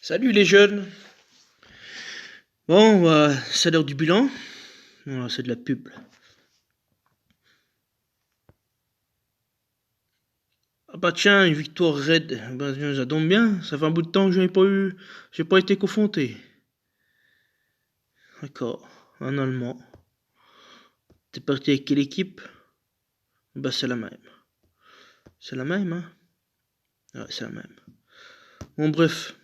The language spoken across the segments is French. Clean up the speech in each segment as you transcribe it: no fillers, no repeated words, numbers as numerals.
Salut les jeunes. Bon, c'est l'heure du bilan. Voilà, c'est de la pub. Ah bah tiens, une victoire raide. Ben, ça tombe bien. Ça fait un bout de temps que j'ai pas été confronté. D'accord. Un Allemand. T'es parti avec quelle équipe? Bah c'est la même. C'est la même, hein? Ouais, c'est la même. Bon bref.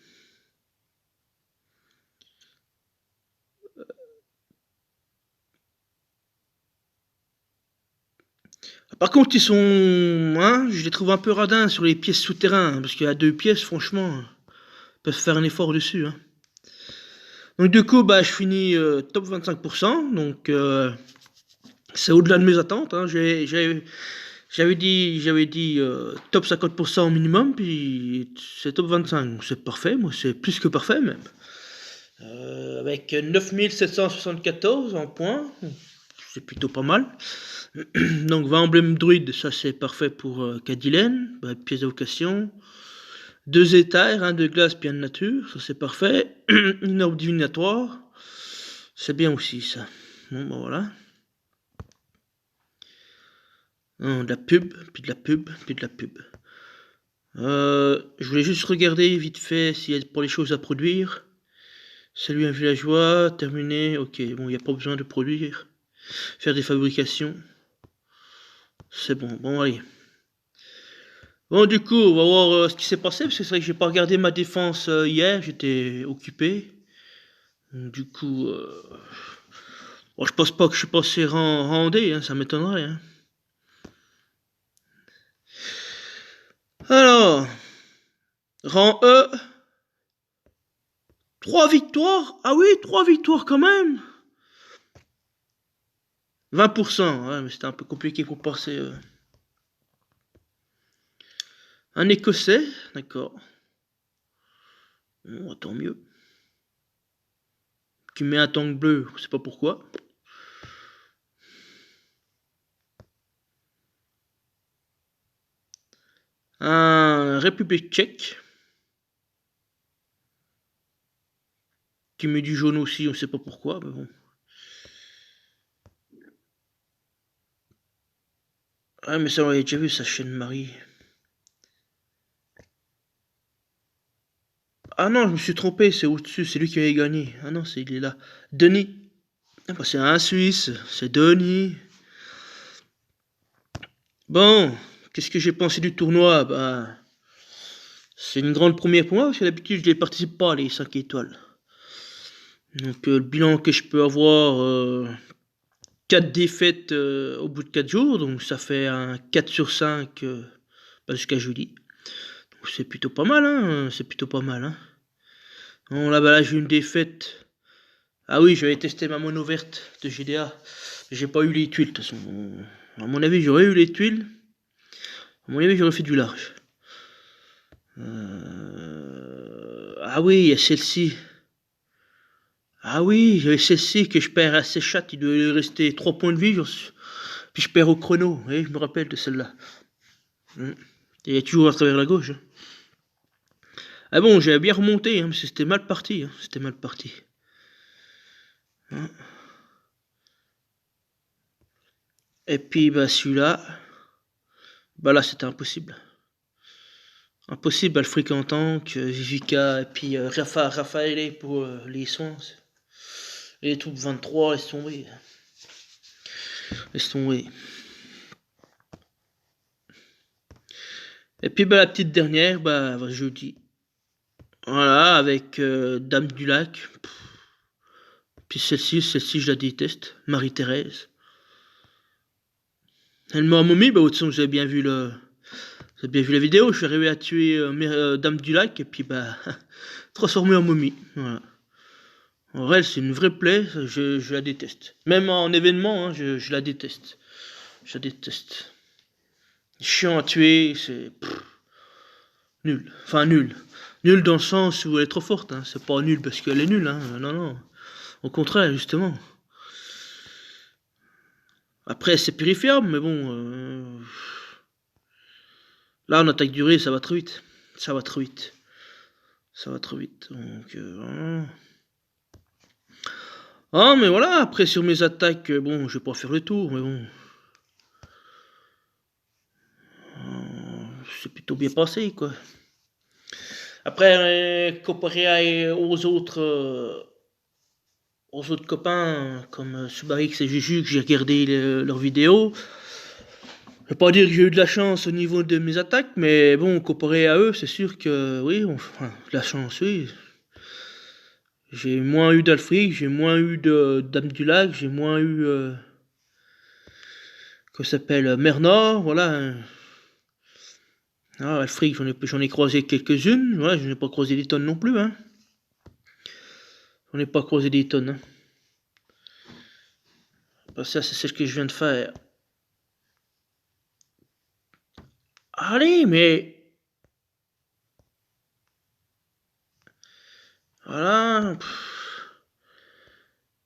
Par contre, ils sont, hein, je les trouve un peu radins sur les pièces souterrains, parce qu'il y a deux pièces, franchement, ils peuvent faire un effort dessus, hein. Donc du coup, bah, je finis top 25%, donc c'est au-delà de mes attentes, hein. J'avais dit top 50% au minimum, puis c'est top 25, donc c'est parfait, moi c'est plus que parfait même. Avec 9774 en points, c'est plutôt pas mal. Donc 20 emblèmes druides, ça c'est parfait pour Cadilène, bah, pièce de vocation. 2 éthers, 1 de glace, bien de nature, ça c'est parfait. Une orbe divinatoire, c'est bien aussi ça. Bon bah voilà. Non, de la pub, puis de la pub, puis de la pub. Je voulais juste regarder vite fait s'il y a pour les choses à produire. Salut un villageois, terminé, ok, bon, il n'y a pas besoin de produire. Faire des fabrications. C'est bon, bon, allez. Bon, du coup, on va voir ce qui s'est passé, parce que c'est vrai que j'ai pas regardé ma défense hier, j'étais occupé. Donc, du coup, bon, je pense pas que je suis passé rang D, hein, ça m'étonnerait. Hein. Alors, rang E, 3 victoires. Ah oui, 3 victoires quand même. 20%, ouais, mais c'était un peu compliqué pour passer. Un Écossais, d'accord. Bon, tant mieux. Qui met un tank bleu, je sais pas pourquoi. Un République tchèque. Qui met du jaune aussi, on sait pas pourquoi, mais bon. Ah, mais ça, on avait déjà vu sa chaîne Marie. Ah non, je me suis trompé, c'est au-dessus, c'est lui qui avait gagné. Ah non, il est là. Denis. Ah bah, c'est un Suisse, c'est Denis. Bon, qu'est-ce que j'ai pensé du tournoi? Bah, c'est une grande première pour moi, parce que d'habitude, je ne participe pas, les 5 étoiles. Donc, le bilan que je peux avoir, 4 défaites au bout de 4 jours, donc ça fait un 4 sur 5 bah, jusqu'à jeudi. Donc, c'est plutôt pas mal, hein, c'est plutôt pas mal, hein. Bon, là, bah, là j'ai eu une défaite. Ah oui, j'avais testé ma mono verte de GDA. J'ai pas eu les tuiles, de toute façon. À mon avis, j'aurais eu les tuiles. À mon avis, j'aurais fait du large. Ah oui, il y a celle-ci. Ah oui, il y avait celle-ci que je perds à ses chattes. Il doit rester 3 points de vie. Puis je perds au chrono. Oui, je me rappelle de celle-là. Il y a toujours à travers la gauche. Hein. Ah bon, j'avais bien remonté, hein, mais c'était mal parti. Hein, c'était mal parti. Hein. Et puis, bah, celui-là. Bah là, c'était impossible. Impossible, Alfric en tank, Vivica, et puis Raphaël pour les soins. Les troupes 23, laisse tomber. Laisse tomber. Et puis bah, la petite dernière, bah jeudi. Voilà, avec Dame du Lac. Puis celle-ci je la déteste. Marie-Thérèse. Elle m'a momie, bah de toute façon vous avez bien vu la vidéo, je suis arrivé à tuer Dame du Lac et puis bah transformé en momie. Voilà. En vrai, c'est une vraie plaie, je la déteste. Même en événement, hein, je la déteste. Je la déteste. Chiant à tuer, c'est nul. Enfin nul. Nul dans le sens où elle est trop forte, hein. C'est pas nul parce qu'elle est nulle, hein. Non, non. Au contraire, justement. Après, c'est purifiable, mais bon. Là, en attaque durée, ça va trop vite. Ça va trop vite. Ça va trop vite. Donc, voilà. Ah, mais voilà, après sur mes attaques, bon, je vais pas faire le tour, mais bon. C'est plutôt bien passé, quoi. Après, comparé aux autres copains, comme Subarix et Juju, que j'ai regardé leurs vidéos, je vais pas dire que j'ai eu de la chance au niveau de mes attaques, mais bon, comparé à eux, c'est sûr que, oui, enfin, de la chance, oui. J'ai moins eu d'Alfric, j'ai moins eu de Dame du Lac, j'ai moins eu, que s'appelle, Mer Nord, voilà. Ah, Alfric, j'en ai croisé quelques-unes, voilà, je n'ai pas croisé des tonnes non plus, hein. J'en ai pas croisé des tonnes, hein. Bah, ça, c'est ce que je viens de faire. Allez, mais... Voilà.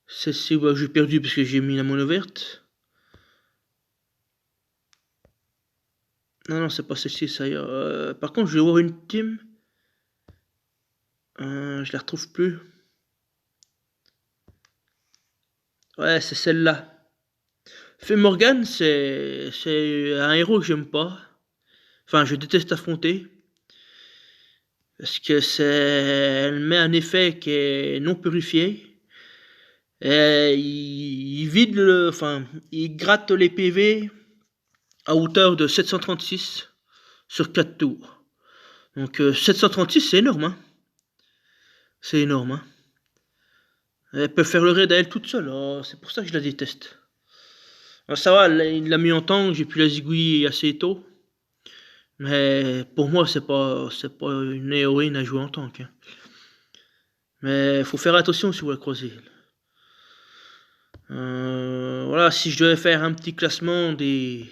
Celle-ci, bah, j'ai perdu parce que j'ai mis la mono verte. Non, non, c'est pas celle-ci, ça y est. Par contre, je vais voir une team. Je la retrouve plus. Ouais, c'est celle-là. Faye Morgan, c'est un héros que j'aime pas. Enfin, je déteste affronter. Parce que elle met un effet qui est non purifié. Et il vide enfin, il gratte les PV à hauteur de 736 sur 4 tours. Donc 736, c'est énorme, hein. C'est énorme, hein. Elle peut faire le raid à elle toute seule, oh, c'est pour ça que je la déteste. Alors, ça va, il l'a mis en tank, j'ai pu la zigouiller assez tôt. Mais pour moi, c'est pas une héroïne à jouer en tank, hein. Mais faut faire attention si vous la croisez. Voilà, si je devais faire un petit classement des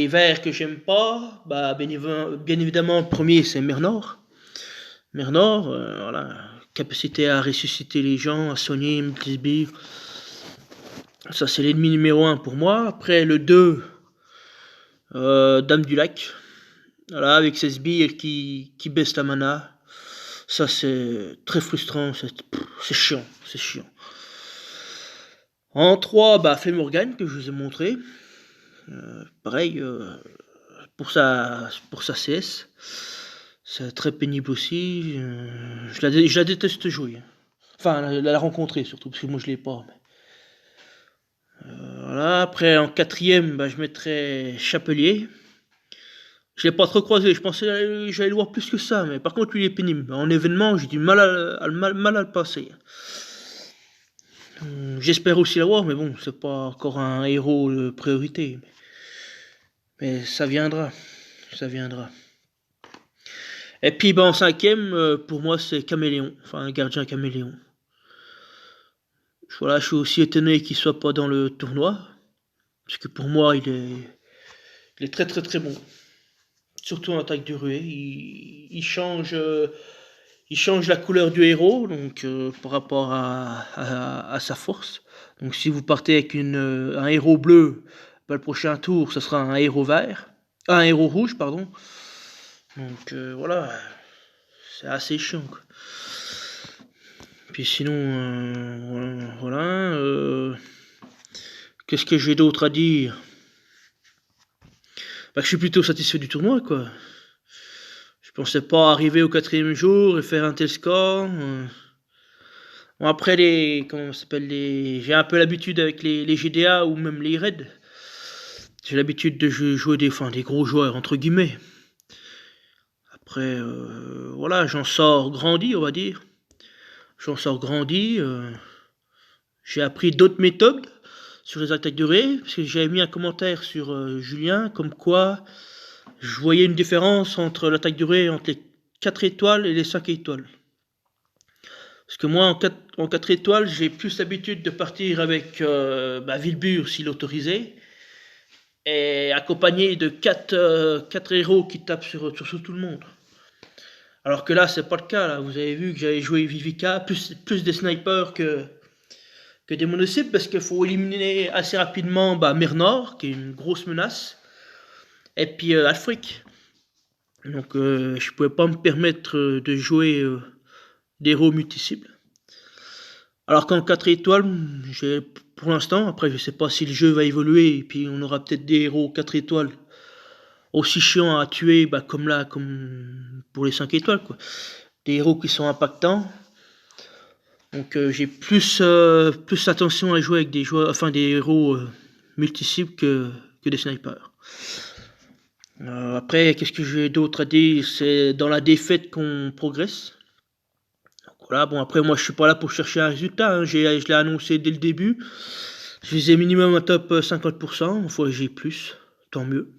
vers que j'aime pas, bah bien évidemment, le premier c'est Mer Nord. Mer Nord, voilà, capacité à ressusciter les gens, à soigner, multisbire. Ça c'est l'ennemi numéro 1 pour moi. Après le 2, Dame du Lac. Voilà, avec ses sbires qui baisse la mana. Ça c'est très frustrant, c'est chiant, c'est chiant. En 3, bah Faye Morgan que je vous ai montré. Pareil, pour sa CS. C'est très pénible aussi. Je la déteste jouer. Enfin, la rencontrer surtout, parce que moi je l'ai pas. Mais... voilà. Après, en 4ème, bah, je mettrais Chapelier. Je l'ai pas trop croisé, je pensais que j'allais le voir plus que ça, mais par contre lui il est pénible. En événement, j'ai du mal à le passer. J'espère aussi l'avoir, mais bon, c'est pas encore un héros de priorité. Mais ça viendra. Ça viendra. Et puis ben, en 5ème, pour moi c'est Caméléon, enfin un gardien Caméléon. Voilà, je suis aussi étonné qu'il soit pas dans le tournoi, parce que pour moi il est très très très bon. Surtout en attaque de ruée, il change la couleur du héros, donc par rapport à sa force. Donc si vous partez avec un héros bleu, ben, le prochain tour ce sera un héros vert, un héros rouge pardon. Donc voilà, c'est assez chiant, quoi. Puis sinon, voilà. Qu'est-ce que j'ai d'autre à dire? Bah, je suis plutôt satisfait du tournoi, quoi. Je pensais pas arriver au 4ème jour et faire un tel score. Bon, après, comment ça s'appelle, j'ai un peu l'habitude avec les GDA ou même les raids. J'ai l'habitude de jouer des gros joueurs, entre guillemets. Après, voilà, j'en sors grandi, on va dire. J'en sors grandi. J'ai appris d'autres méthodes sur les attaques de raid, parce que j'avais mis un commentaire sur Julien, comme quoi je voyais une différence entre l'attaque de raid entre les 4 étoiles et les 5 étoiles. Parce que moi, en 4 étoiles, j'ai plus l'habitude de partir avec Wilbur, s'il autorisait, et accompagné de 4 héros qui tapent sur tout le monde. Alors que là, c'est pas le cas. Là. Vous avez vu que j'avais joué Vivica, plus des snipers que des monocycles, parce qu'il faut éliminer assez rapidement Mer Nord, qui est une grosse menace, et puis Alfric. Donc je pouvais pas me permettre de jouer des héros multi-cibles. Alors qu'en 4 étoiles, j'ai pour l'instant, après je sais pas si le jeu va évoluer, et puis on aura peut-être des héros 4 étoiles aussi chiants à tuer, bah, comme là, comme pour les 5 étoiles, quoi. Des héros qui sont impactants. Donc j'ai plus attention à jouer avec des joueurs, enfin des héros multi-cibles que des snipers. Après, qu'est-ce que j'ai d'autre à dire? C'est dans la défaite qu'on progresse. Donc, voilà, bon après moi je suis pas là pour chercher un résultat, hein. Je l'ai annoncé dès le début. Je visais minimum un top 50%, une fois j'ai plus, tant mieux.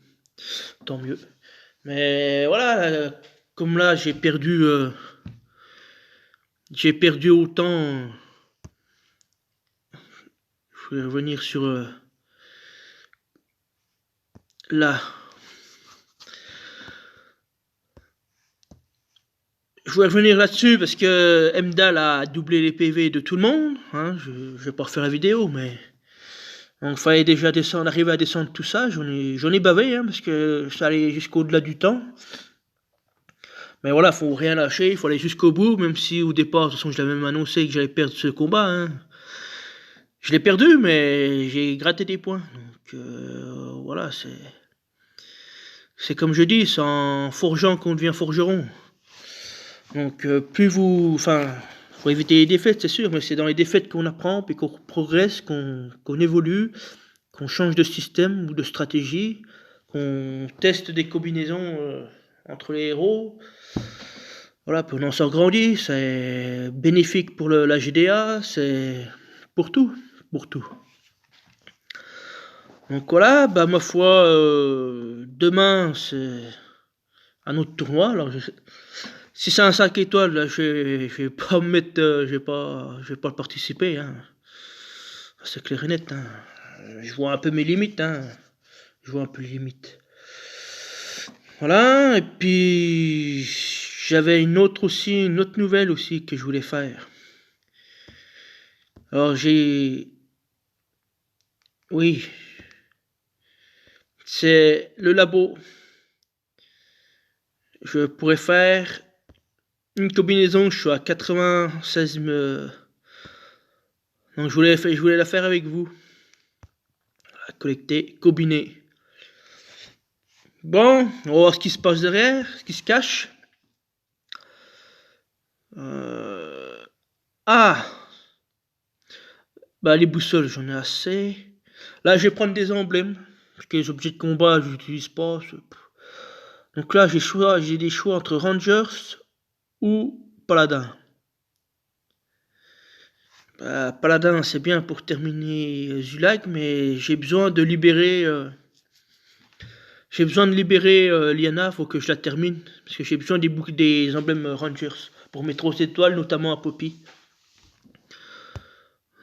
Tant mieux. Mais voilà, comme là j'ai perdu autant. Je vais revenir sur là. Je voulais revenir là-dessus parce que Emdal a doublé les PV de tout le monde. Hein. Je vais pas refaire la vidéo, mais donc fallait déjà descendre, arriver à descendre tout ça. J'en ai bavé, hein, parce que ça allait jusqu'au-delà du temps. Mais voilà, faut rien lâcher, il faut aller jusqu'au bout, même si au départ, de toute façon, je l'avais même annoncé que j'allais perdre ce combat. Hein. Je l'ai perdu, mais j'ai gratté des points. Donc voilà, c'est comme je dis, c'est en forgeant qu'on devient forgeron. Donc faut éviter les défaites, c'est sûr, mais c'est dans les défaites qu'on apprend, puis qu'on progresse, qu'on évolue, qu'on change de système ou de stratégie, qu'on teste des combinaisons entre les héros. Voilà, puis on en sort grandi, c'est bénéfique pour la GDA, c'est pour tout, pour tout. Donc voilà, bah ma foi, demain c'est un autre tournoi. Alors si c'est un 5 étoiles, là, je vais pas me mettre, je vais pas participer. Hein. C'est clair et net. Hein. Je vois un peu mes limites. Hein. Je vois un peu les limites. Voilà, et puis j'avais une autre nouvelle aussi que je voulais faire. Alors oui, c'est le labo. Je pourrais faire une combinaison, je suis à 96 donc je voulais la faire avec vous. Collecter, combiner. Bon, on va voir ce qui se passe derrière, ce qui se cache. Ah, bah les boussoles, j'en ai assez. Là, je vais prendre des emblèmes, parce que les objets de combat, je n'utilise pas. Donc là, j'ai des choix entre Rangers ou Paladin. Bah, Paladin, c'est bien pour terminer Zulag, mais j'ai besoin de libérer... Liana, faut que je la termine, parce que j'ai besoin des emblèmes Rangers pour mes 3 étoiles, notamment à Poppy.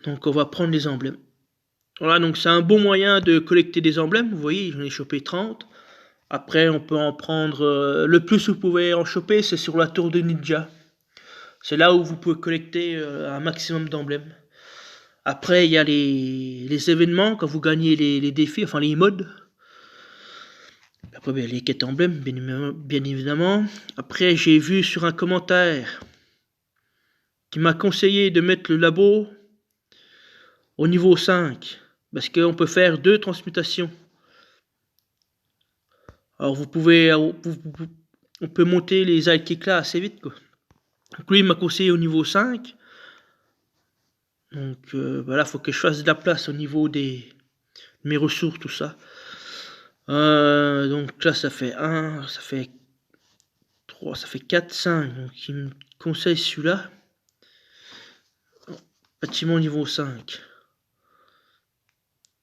Donc on va prendre les emblèmes. Voilà, donc c'est un bon moyen de collecter des emblèmes, vous voyez, j'en ai chopé 30. Après, on peut en prendre... le plus vous pouvez en choper, c'est sur la tour de ninja. C'est là où vous pouvez collecter un maximum d'emblèmes. Après, il y a les événements, quand vous gagnez les défis, enfin les modes. Après, les quêtes emblèmes, bien évidemment. Après, j'ai vu sur un commentaire qui m'a conseillé de mettre le labo au niveau 5. Parce qu'on peut faire 2 transmutations. Alors, on peut monter les sidekicks là assez vite, quoi. Donc, lui, il m'a conseillé au niveau 5. Donc, voilà, faut que je fasse de la place au niveau de mes ressources, tout ça. Donc là, ça fait 1, ça fait 3, ça fait 4, 5. Donc il me conseille celui-là. Bâtiment niveau 5.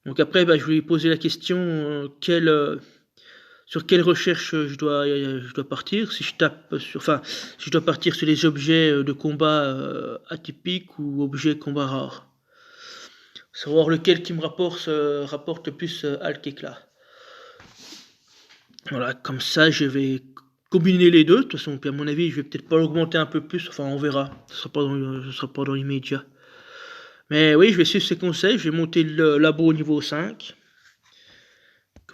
Donc après, je lui ai posé la question sur quelle recherche je dois partir. Si je tape si je dois partir sur les objets de combat atypiques ou objets combat rares. Savoir lequel qui me rapporte le plus Alk éclat. Voilà, comme ça, je vais combiner les deux. De toute façon, puis à mon avis, je vais peut-être pas l'augmenter un peu plus. Enfin, on verra. Ce sera pas dans l'immédiat. Mais oui, je vais suivre ses conseils. Je vais monter le labo au niveau 5.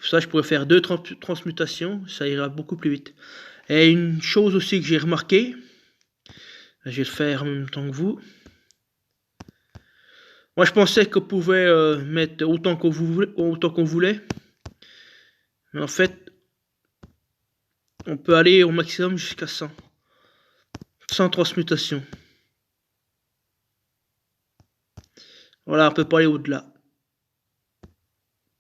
Comme ça, je pourrais faire 2 transmutations, ça ira beaucoup plus vite. Et une chose aussi que j'ai remarqué, je vais le faire en même temps que vous. Moi, je pensais qu'on pouvait mettre autant qu'on voulait. Mais en fait, on peut aller au maximum jusqu'à 100. 100 transmutations. Voilà, on peut pas aller au-delà.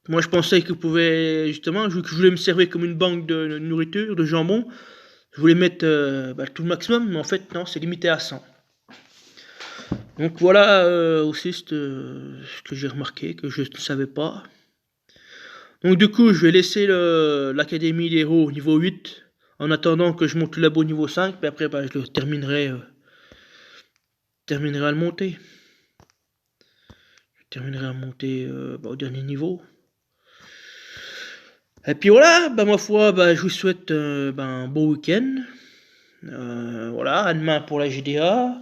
Moi, je pensais que pouvait, justement, que je voulais me servir comme une banque de nourriture, de jambon. Je voulais mettre tout le maximum, mais en fait, non, c'est limité à 100. Donc voilà aussi ce que j'ai remarqué, que je ne savais pas. Donc du coup, je vais laisser l'Académie des héros au niveau 8, en attendant que je monte le labo au niveau 5, puis après, je le terminerai à le monter. Je terminerai à monter au dernier niveau. Et puis voilà, ma foi, je vous souhaite un beau week-end. Voilà, à demain pour la GDA.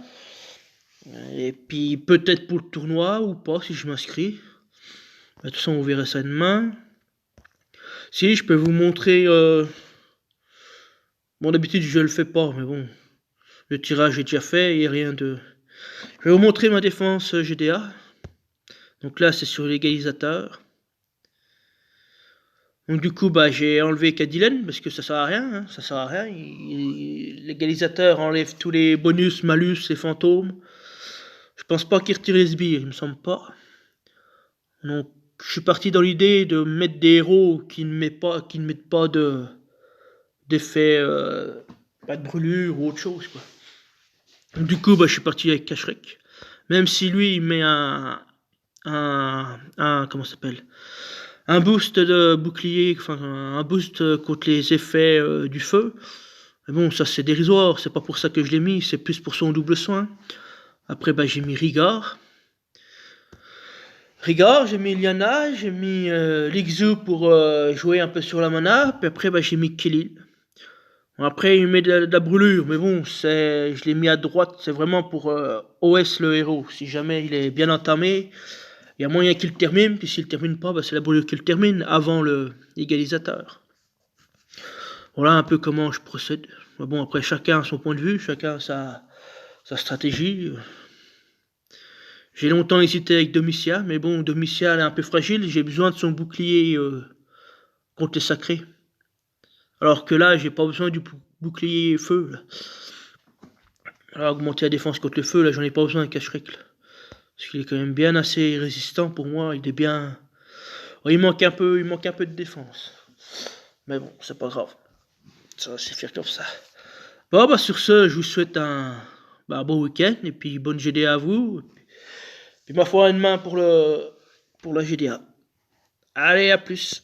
Et puis peut-être pour le tournoi ou pas si je m'inscris. De toute façon, vous verrez ça demain. Si, je peux vous montrer... Bon, d'habitude, je le fais pas, mais bon. Le tirage est déjà fait, il n'y a rien de... Je vais vous montrer ma défense GDA. Donc là, c'est sur l'égalisateur. Donc du coup, j'ai enlevé Cadillac parce que ça sert à rien. Hein, ça sert à rien. L'égalisateur enlève tous les bonus, malus et fantômes. Je pense pas qu'il retire les sbires, il me semble pas. Donc je suis parti dans l'idée de mettre des héros qui ne mettent pas d'effet, pas de brûlure ou autre chose, quoi. Donc, du coup, je suis parti avec Kashrek. Même si lui, il met comment ça s'appelle, un boost de bouclier, enfin un boost contre les effets du feu. Mais bon, ça c'est dérisoire, c'est pas pour ça que je l'ai mis, c'est plus pour son double soin. Après, j'ai mis Rigard. J'ai mis Liana, j'ai mis Lixu pour jouer un peu sur la mana, puis après j'ai mis Khalil. Bon, après il met de la brûlure, mais bon, je l'ai mis à droite, c'est vraiment pour OS le héros. Si jamais il est bien entamé, il y a moyen qu'il termine, puis s'il termine pas, c'est la brûlure qu'il termine avant l'égalisateur. Voilà un peu comment je procède. Mais bon, après chacun a son point de vue, chacun a sa stratégie. J'ai longtemps hésité avec Domitia, mais bon, Domitia elle est un peu fragile, j'ai besoin de son bouclier contre les sacrés. Alors que là, j'ai pas besoin du bouclier feu. Là. Alors, augmenter la défense contre le feu, là, j'en ai pas besoin de Kashrek. Parce qu'il est quand même bien assez résistant pour moi, il est bien... il manque un peu de défense. Mais bon, c'est pas grave. Ça va se faire comme ça. Bon, sur ce, je vous souhaite un bon week-end, et puis bonne GDA à vous. Puis ma foi, une main pour la GDA. Allez, à plus.